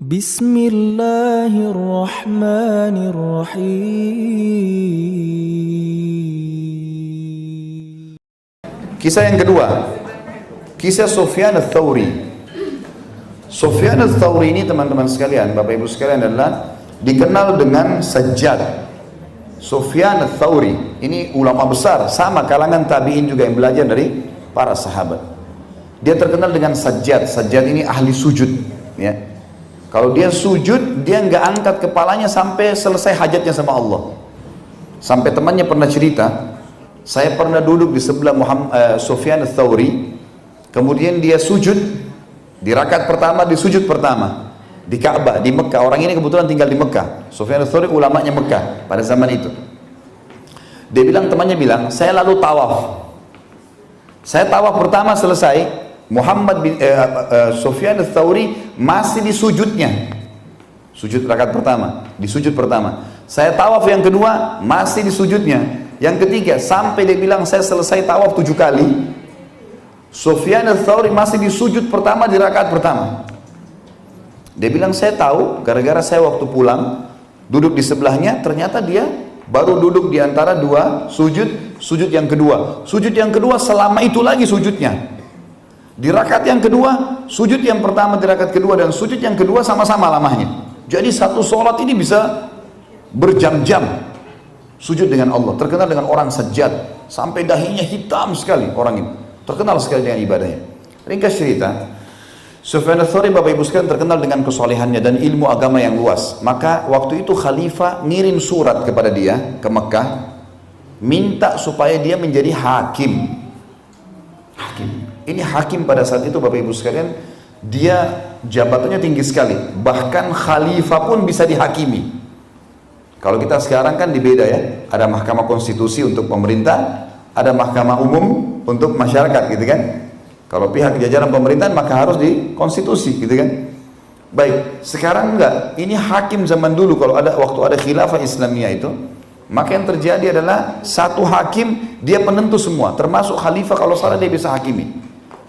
Bismillahirrahmanirrahim. Kisah yang kedua, kisah Sufyan ats-Tsauri. Sufyan ats-Tsauri ini teman-teman sekalian, Bapak Ibu sekalian, adalah dikenal dengan Sajjad. Sufyan ats-Tsauri ini ulama besar, sama kalangan tabi'in juga yang belajar dari para sahabat. Dia terkenal dengan Sajjad. Sajjad ini ahli sujud, ya. Kalau dia sujud, dia nggak angkat kepalanya sampai selesai hajatnya sama Allah. Sampai temannya pernah cerita, saya pernah duduk di sebelah Sufyan ats-Tsauri, kemudian dia sujud di rakaat pertama, di sujud pertama di Ka'bah di Mekah. Orang ini kebetulan tinggal di Mekah. Sufyan ats-Tsauri ulamanya Mekah pada zaman itu. Dia bilang, temannya bilang, saya lalu tawaf. Saya tawaf pertama selesai, Sufyan ats-Tsauri masih di sujudnya, sujud rakaat pertama, di sujud pertama. Saya tawaf yang kedua, masih di sujudnya. Yang ketiga, sampai dia bilang saya selesai tawaf 7 kali, Sufyan ats-Tsauri masih di sujud pertama di rakaat pertama. Dia bilang, saya tahu gara-gara saya waktu pulang duduk di sebelahnya, ternyata dia baru duduk di antara dua sujud, sujud yang kedua. Sujud yang kedua selama itu lagi sujudnya. Di rakaat yang kedua, sujud yang pertama di rakaat kedua dan sujud yang kedua sama-sama lamanya. Jadi satu sholat ini bisa berjam-jam sujud dengan Allah. Terkenal dengan orang sajjad, sampai dahinya hitam sekali orang ini. Terkenal sekali dengan ibadahnya. Ringkas cerita, Sufyan ats-Tsauri, Bapak Ibu sekalian, terkenal dengan kesolehannya dan ilmu agama yang luas. Maka waktu itu khalifah ngirim surat kepada dia ke Mekah, minta supaya dia menjadi hakim. Hakim. Ini hakim pada saat itu, Bapak Ibu sekalian, dia jabatannya tinggi sekali. Bahkan khalifah pun bisa dihakimi. Kalau kita sekarang kan dibeda ya. Ada mahkamah konstitusi untuk pemerintah, ada mahkamah umum untuk masyarakat, gitu kan. Kalau pihak jajaran pemerintahan maka harus di konstitusi, gitu kan. Baik, sekarang enggak. Ini hakim zaman dulu, kalau ada waktu ada khilafah Islamiyah itu, maka yang terjadi adalah satu hakim dia penentu semua, termasuk khalifah. Kalau salah dia bisa hakimi.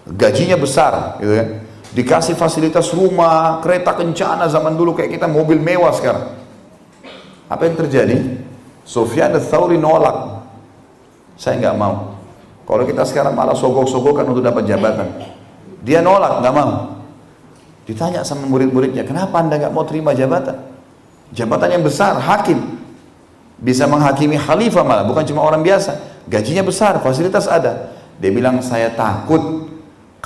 Gajinya besar, gitu kan. Dikasih fasilitas rumah, kereta kencana zaman dulu kayak kita, mobil mewah sekarang. Apa yang terjadi? Sufyan ats-Tsauri nolak. Saya nggak mau. Kalau kita sekarang malah sogok-sogokan untuk dapat jabatan. Dia nolak, nggak mau. Ditanya sama murid-muridnya, kenapa anda nggak mau terima jabatan? Jabatan yang besar, hakim. Bisa menghakimi khalifah malah, bukan cuma orang biasa. Gajinya besar, fasilitas ada. Dia bilang, saya takut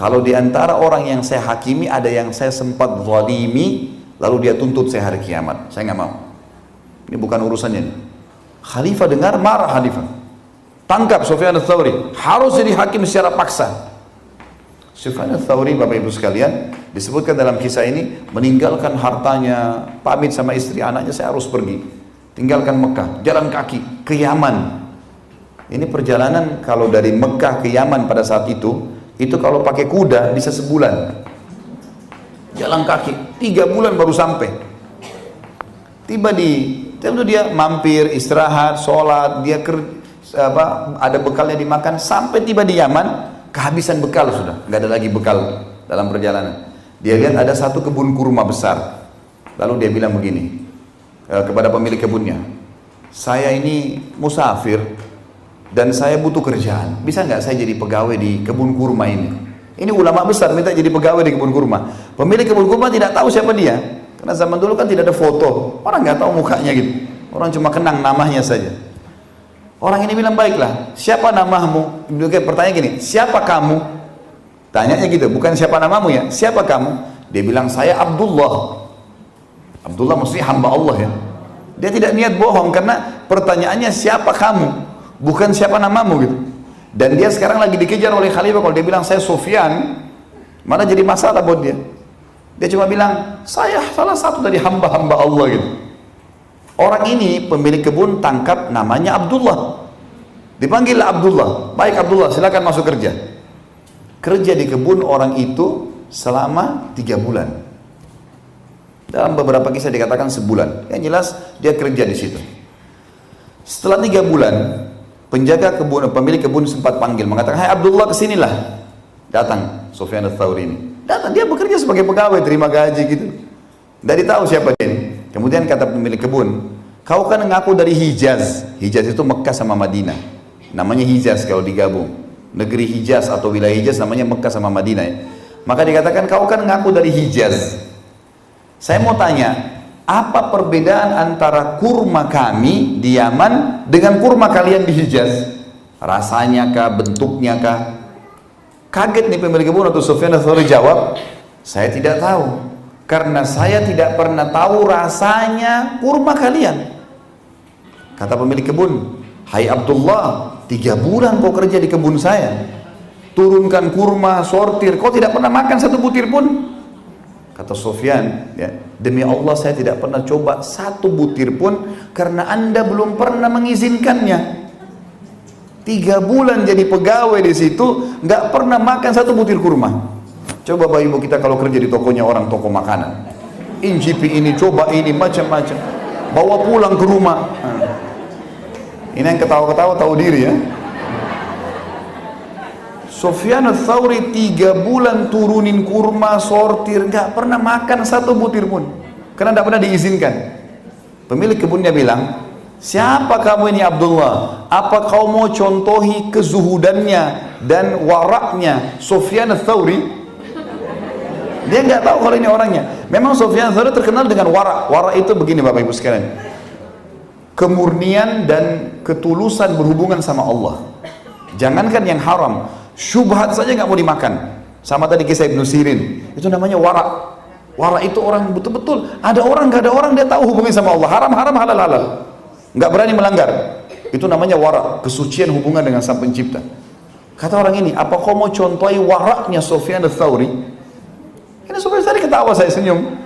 kalau di antara orang yang saya hakimi ada yang saya sempat zalimi, lalu dia tuntut saya hari kiamat. Saya nggak mau. Ini bukan urusannya. Khalifah dengar, marah khalifah. Tangkap Sufyan ats-Tsauri, harus jadi hakim secara paksa. Sufyan ats-Tsauri, Bapak Ibu sekalian, disebutkan dalam kisah ini, meninggalkan hartanya, pamit sama istri, anaknya, saya harus pergi. Tinggalkan Mekah, jalan kaki ke Yaman. Ini perjalanan kalau dari Mekah ke Yaman pada saat itu kalau pakai kuda bisa sebulan. Jalan kaki, 3 bulan baru sampai. Tiba dia mampir, istirahat, sholat, dia ada bekalnya dimakan, sampai tiba di Yaman, kehabisan bekal sudah, nggak ada lagi bekal dalam perjalanan. Dia lihat ada satu kebun kurma besar, lalu dia bilang begini kepada pemilik kebunnya, saya ini musafir dan saya butuh kerjaan, bisa nggak saya jadi pegawai di kebun kurma ini? Ini ulama besar minta jadi pegawai di kebun kurma. Pemilik kebun kurma tidak tahu siapa dia, karena zaman dulu kan tidak ada foto, orang nggak tahu mukanya gitu, orang cuma kenang namanya saja. Orang ini bilang, baiklah, siapa namamu? Dia pertanyaan gini, siapa kamu? Tanyanya gitu, bukan siapa namamu ya, siapa kamu? Dia bilang, saya Abdullah. Abdullah maksudnya hamba Allah ya. Dia tidak niat bohong, karena pertanyaannya siapa kamu, bukan siapa namamu gitu. Dan dia sekarang lagi dikejar oleh khalifah. Kalau dia bilang saya Sufyan, malah jadi masalah buat dia. Dia cuma bilang, saya salah satu dari hamba-hamba Allah gitu. Orang ini pemilik kebun tangkap, namanya Abdullah. Dipanggil Abdullah. Baik Abdullah, silakan masuk kerja. Kerja di kebun orang itu selama 3 bulan. Dalam beberapa kisah dikatakan sebulan. Yang jelas dia kerja di situ. Setelah 3 bulan, penjaga kebun, pemilik kebun sempat panggil, mengatakan, hai Abdullah, kesinilah. Datang Sufyan ats-Tsauri ini. Datang, dia bekerja sebagai pegawai, terima gaji gitu. Dari tahu siapa dia ini. Kemudian kata pemilik kebun, kau kan ngaku dari Hijaz. Hijaz itu Mekah sama Madinah. Namanya Hijaz kalau digabung. Negeri Hijaz atau wilayah Hijaz namanya Mekah sama Madinah ya. Maka dikatakan kau kan ngaku dari Hijaz. Saya mau tanya, apa perbedaan antara kurma kami di Yaman dengan kurma kalian di Hijaz? Rasanya kah, bentuknya kah? Kaget nih pemilik kebun atau Sufyan Ats-Tsauri jawab, saya tidak tahu. Karena saya tidak pernah tahu rasanya kurma kalian. Kata pemilik kebun, hai Abdullah, 3 bulan kau kerja di kebun saya, turunkan kurma, sortir, kau tidak pernah makan satu butir pun. Kata Sufyan, ya, demi Allah saya tidak pernah coba satu butir pun karena anda belum pernah mengizinkannya. 3 bulan jadi pegawai di situ, nggak pernah makan satu butir kurma. Coba Bapak Ibu kita kalau kerja di tokonya orang, toko makanan, incipi ini, coba ini, macam-macam, bawa pulang ke rumah. Ini yang ketawa-ketawa tahu diri ya. Sufyan Ats-Tsauri 3 bulan turunin kurma, sortir, nggak pernah makan satu butir pun, karena nggak pernah diizinkan. Pemilik kebunnya bilang, siapa kamu ini Abdullah? Apa kau mau contohi kezuhudannya dan waraknya Sufyan Ats-Tsauri? Dia nggak tahu kalau ini orangnya. Memang Sufyan Ats-Tsauri terkenal dengan warak. Warak itu begini Bapak Ibu sekalian, kemurnian dan ketulusan berhubungan sama Allah. Jangankan yang haram, syubhat saja nggak mau dimakan. Sama tadi kisah Ibnu Sirin, itu namanya warak. Warak itu orang betul-betul, ada orang nggak ada orang dia tahu hubungan sama Allah, haram haram, halal halal, nggak berani melanggar. Itu namanya warak, kesucian hubungan dengan Sang Pencipta. Kata orang ini, apa kau mau contohi waraknya Sufyan Ats-Tsauri? Ini Sufyan Ats-Tsauri ketawa, saya senyum.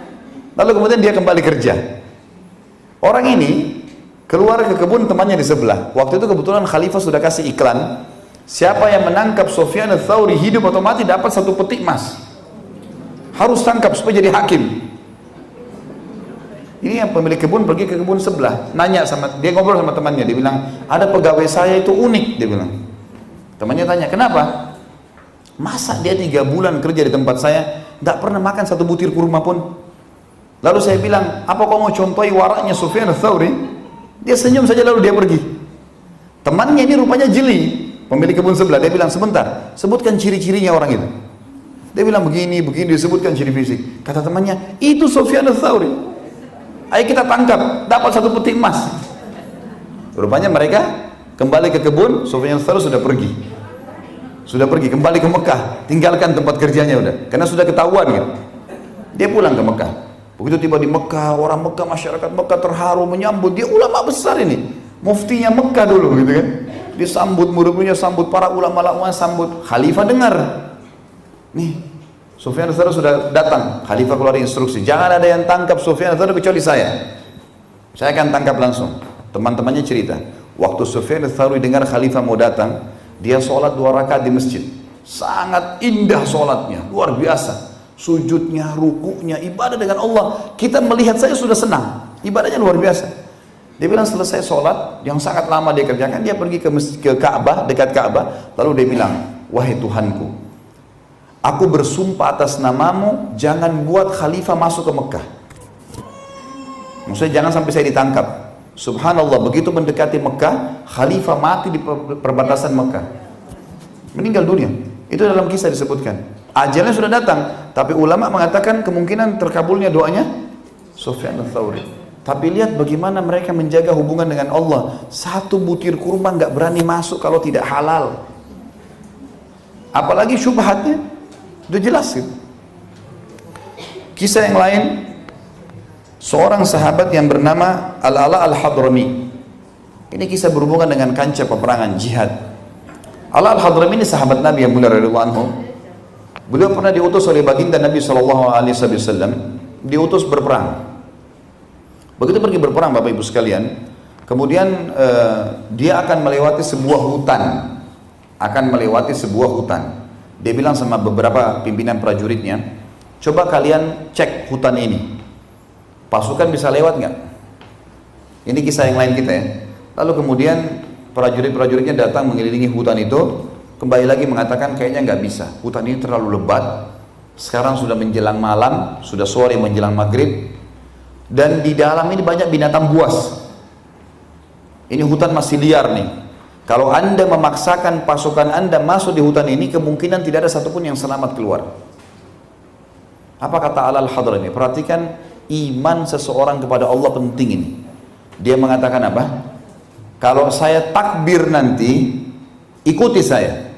Lalu kemudian dia kembali kerja. Orang ini keluar ke kebun temannya di sebelah. Waktu itu kebetulan Khalifah sudah kasih iklan, siapa yang menangkap Sufyan Ats-Tsauri hidup atau mati dapat 1 peti emas. Harus tangkap supaya jadi hakim. Ini yang pemilik kebun pergi ke kebun sebelah, nanya sama dia, ngobrol sama temannya, dia bilang, ada pegawai saya itu unik, dia bilang. Temannya tanya, kenapa? Masa dia 3 bulan kerja di tempat saya, tidak pernah makan satu butir kurma pun? Lalu saya bilang, apa kau mau contohi waraknya Sufyan Ats-Tsauri? Dia senyum saja lalu dia pergi. Temannya ini rupanya jeli, pemilik kebun sebelah. Dia bilang, sebentar, sebutkan ciri-cirinya orang itu. Dia bilang begini, disebutkan ciri fisik. Kata temannya, itu Sufyan Ats-Tsauri. Ayo kita tangkap, dapat 1 peti emas. Rupanya mereka kembali ke kebun, Sufyan Ats-Tsauri sudah pergi. Sudah pergi, kembali ke Mekah, tinggalkan tempat kerjanya udah, karena sudah ketahuan gitu. Dia pulang ke Mekah. Begitu tiba di Mekah, orang Mekah, masyarakat Mekah terharu menyambut dia, ulama besar ini, muftinya Mekah dulu gitu kan. Disambut, murid-muridnya sambut, para ulama-ulama sambut. Khalifah dengar, nih Sufyan Ats-Tsauri sudah datang. Khalifah keluar instruksi, jangan ada yang tangkap Sufyan Ats-Tsauri kecuali saya akan tangkap langsung. Teman-temannya cerita, waktu Sufyan Ats-Tsauri dengar Khalifah mau datang, dia sholat 2 rakaat di masjid, sangat indah sholatnya, luar biasa, sujudnya, rukuknya, ibadah dengan Allah. Kita melihat saya sudah senang, ibadahnya luar biasa. Dia bilang selesai sholat yang sangat lama dia kerjakan, dia pergi ke Ka'bah, dekat Ka'bah, lalu dia bilang, wahai Tuhanku, aku bersumpah atas namamu, jangan buat Khalifah masuk ke Mekah. Maksudnya jangan sampai saya ditangkap. Subhanallah, begitu mendekati Mekah, Khalifah mati di perbatasan Mekah, meninggal dunia. Itu dalam kisah disebutkan. Ajalnya sudah datang, tapi ulama mengatakan kemungkinan terkabulnya doanya Sufyan Ats-Tsauri. Tapi lihat bagaimana mereka menjaga hubungan dengan Allah. 1 butir kurma nggak berani masuk kalau tidak halal. Apalagi syubhatnya, udah jelas gitu. Kisah yang lain, seorang sahabat yang bernama Al-Ala Al-Hadrami. Ini kisah berhubungan dengan kancah peperangan jihad. Al-Ala Al-Hadrami ini sahabat Nabi yang mulia radhiyallahu anhu. Beliau pernah diutus oleh baginda Nabi SAW, diutus berperang. Begitu pergi berperang Bapak Ibu sekalian, kemudian dia akan melewati sebuah hutan. Dia bilang sama beberapa pimpinan prajuritnya, coba kalian cek hutan ini, pasukan bisa lewat nggak? Ini kisah yang lain kita ya. Lalu kemudian prajurit-prajuritnya datang mengelilingi hutan itu, kembali lagi mengatakan kayaknya nggak bisa, hutan ini terlalu lebat. Sekarang sudah menjelang malam, sudah sore menjelang maghrib, Dan di dalam ini banyak binatang buas. Ini hutan masih liar nih. Kalau Anda memaksakan pasukan Anda masuk di hutan ini, kemungkinan tidak ada satupun yang selamat keluar. Apa kata Al-Hadrami? Perhatikan iman seseorang kepada Allah penting ini. Dia mengatakan apa? Kalau saya takbir nanti, ikuti saya.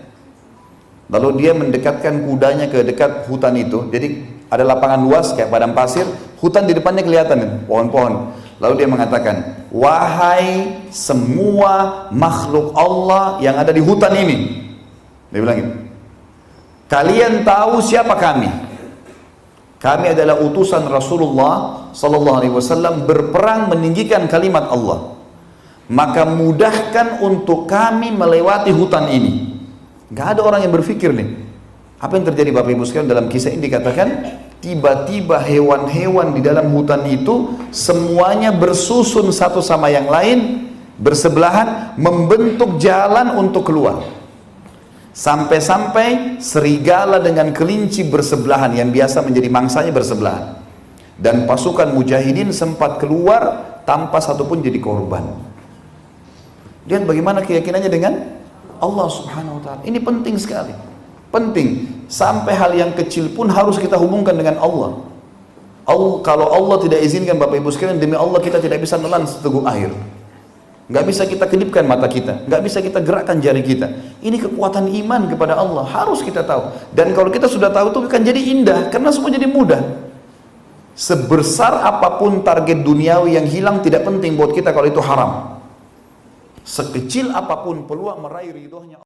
Lalu dia mendekatkan kudanya ke dekat hutan itu. Jadi ada lapangan luas kayak padang pasir, hutan di depannya kelihatan pohon-pohon. Lalu dia mengatakan, wahai semua makhluk Allah yang ada di hutan ini. Dia bilang gitu. Kalian tahu siapa kami? Kami adalah utusan Rasulullah sallallahu alaihi wasallam berperang meninggikan kalimat Allah. Maka mudahkan untuk kami melewati hutan ini. Gak ada orang yang berpikir nih, apa yang terjadi Bapak Ibu sekalian dalam kisah ini dikatakan, tiba-tiba hewan-hewan di dalam hutan itu semuanya bersusun satu sama yang lain, bersebelahan, membentuk jalan untuk keluar. Sampai-sampai serigala dengan kelinci bersebelahan, yang biasa menjadi mangsanya bersebelahan. Dan pasukan mujahidin sempat keluar tanpa satupun jadi korban. Lihat bagaimana keyakinannya dengan Allah subhanahu wa ta'ala. Ini penting sekali. Penting. Sampai hal yang kecil pun harus kita hubungkan dengan Allah. Kalau Allah tidak izinkan Bapak Ibu sekalian, demi Allah kita tidak bisa nelan seteguk air. Nggak bisa kita kedipkan mata kita, nggak bisa kita gerakkan jari kita. Ini kekuatan iman kepada Allah, harus kita tahu. Dan kalau kita sudah tahu itu akan jadi indah, karena semua jadi mudah. Sebesar apapun target duniawi yang hilang tidak penting buat kita kalau itu haram. Sekecil apapun peluang meraih ridhonya